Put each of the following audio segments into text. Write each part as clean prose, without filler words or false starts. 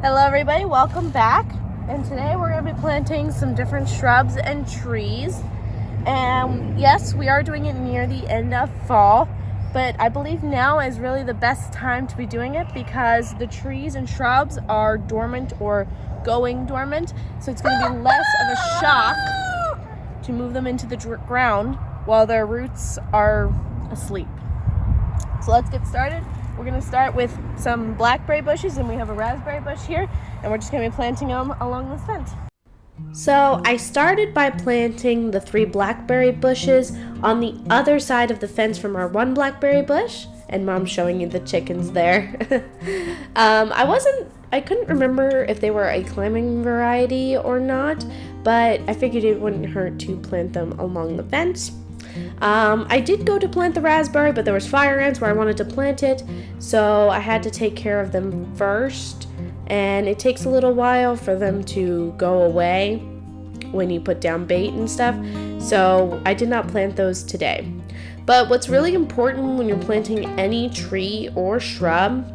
Hello everybody, welcome back. And today we're going to be planting some different shrubs and trees. And yes, we are doing it near the end of fall, but I believe now is really the best time to be doing it because the trees and shrubs are dormant or going dormant. So it's going to be less of a shock to move them into the ground while their roots are asleep. So let's get started. We're going to start with some blackberry bushes, and we have a raspberry bush here, and we're just going to be planting them along this fence. So I started by planting the 3 blackberry bushes on the other side of the fence from our 1 blackberry bush, and Mom's showing you the chickens there. I couldn't remember if they were a climbing variety or not, but I figured it wouldn't hurt to plant them along the fence. I did go to plant the raspberry, but there was fire ants where I wanted to plant it, so I had to take care of them first, and it takes a little while for them to go away when you put down bait and stuff, so I did not plant those today. But what's really important when you're planting any tree or shrub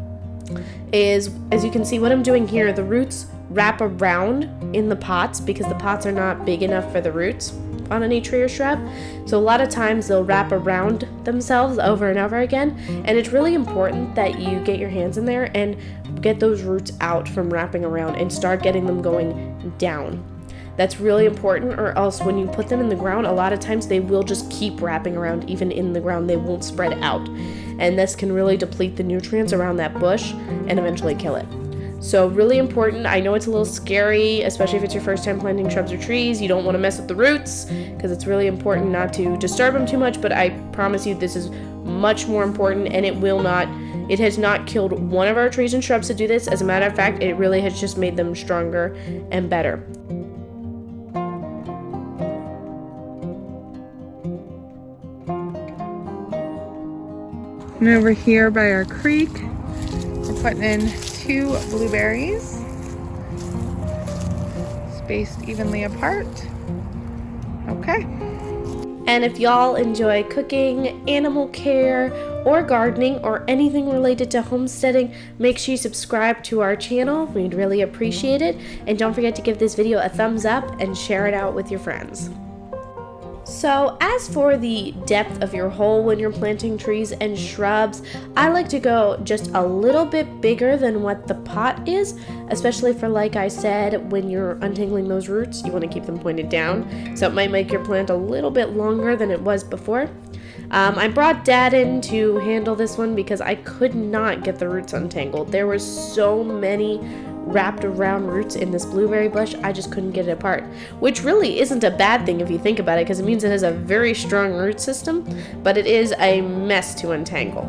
is, as you can see what I'm doing here, the roots wrap around in the pots because the pots are not big enough for the roots on any tree or shrub. So a lot of times they'll wrap around themselves over and over again, and it's really important that you get your hands in there and get those roots out from wrapping around and start getting them going down. That's really important, or else when you put them in the ground, a lot of times they will just keep wrapping around even in the ground. They won't spread out, and this can really deplete the nutrients around that bush and eventually kill it. So really important. I know it's a little scary, especially if it's your first time planting shrubs or trees. You don't want to mess with the roots because it's really important not to disturb them too much, but I promise you this is much more important, and it has not killed one of our trees and shrubs to do this. As a matter of fact, it really has just made them stronger and better. And over here by our creek, we're putting in 2 blueberries, spaced evenly apart. Okay. And if y'all enjoy cooking, animal care, or gardening, or anything related to homesteading, make sure you subscribe to our channel. We'd really appreciate it. And don't forget to give this video a thumbs up and share it out with your friends. So as for the depth of your hole when you're planting trees and shrubs, I like to go just a little bit bigger than what the pot is, especially for, like I said, when you're untangling those roots, you want to keep them pointed down. So it might make your plant a little bit longer than it was before. I brought Dad in to handle this one because I could not get the roots untangled. There were so many wrapped around roots in this blueberry bush, I just couldn't get it apart, which really isn't a bad thing if you think about it, because it means it has a very strong root system, but it is a mess to untangle.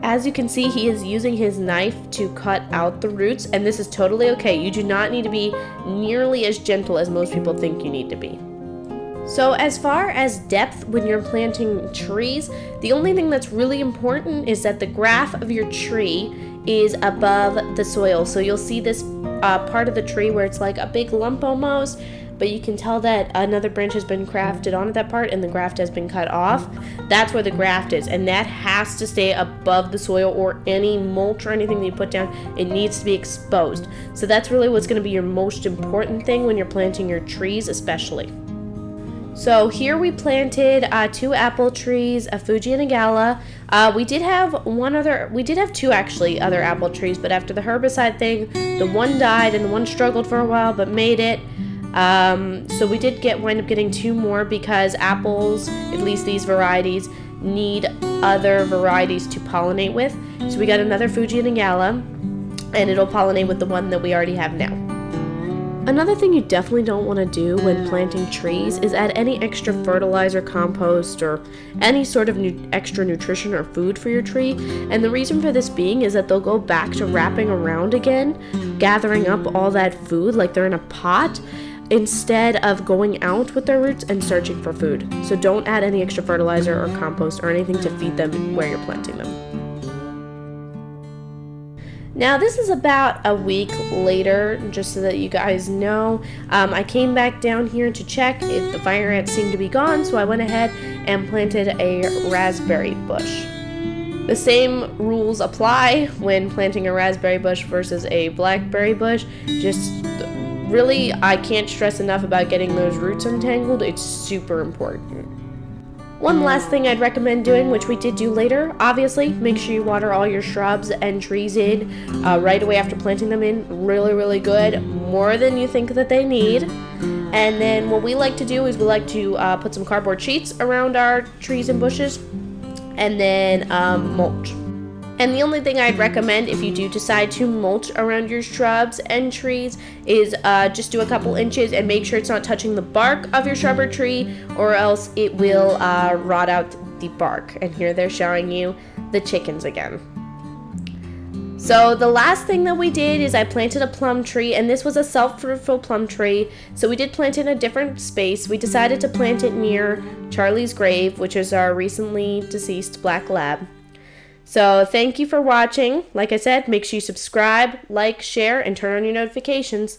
As you can see, he is using his knife to cut out the roots, and this is totally okay. You do not need to be nearly as gentle as most people think you need to be. So as far as depth when you're planting trees, the only thing that's really important is that the graft of your tree is above the soil. So you'll see this part of the tree where it's like a big lump almost, but you can tell that another branch has been grafted onto that part and the graft has been cut off. That's where the graft is, and that has to stay above the soil, or any mulch or anything that you put down, it needs to be exposed. So that's really what's going to be your most important thing when you're planting your trees especially. So here we planted 2 apple trees, a Fuji and a Gala. We did have 2 actually other apple trees, but after the herbicide thing, the one died and the one struggled for a while but made it. So we did wind up getting 2 more because apples, at least these varieties, need other varieties to pollinate with. So we got another Fuji and a Gala, and it'll pollinate with the one that we already have now. Another thing you definitely don't want to do when planting trees is add any extra fertilizer, compost, or any sort of extra nutrition or food for your tree. And the reason for this being is that they'll go back to wrapping around again, gathering up all that food like they're in a pot, instead of going out with their roots and searching for food. So don't add any extra fertilizer or compost or anything to feed them where you're planting them. Now this is about a week later, just so that you guys know. I came back down here to check if the fire ants seemed to be gone, so I went ahead and planted a raspberry bush. The same rules apply when planting a raspberry bush versus a blackberry bush. Just really, I can't stress enough about getting those roots untangled. It's super important. One last thing I'd recommend doing, which we did do later, obviously, make sure you water all your shrubs and trees in right away after planting them in. Really, really good. More than you think that they need. And then what we like to do is we like to put some cardboard sheets around our trees and bushes, and then mulch. And the only thing I'd recommend if you do decide to mulch around your shrubs and trees is just do a couple inches and make sure it's not touching the bark of your shrub or tree, or else it will rot out the bark. And here they're showing you the chickens again. So the last thing that we did is I planted a plum tree, and this was a self-fruitful plum tree. So we did plant it in a different space. We decided to plant it near Charlie's grave, which is our recently deceased black lab. So thank you for watching. Like I said, make sure you subscribe, like, share, and turn on your notifications.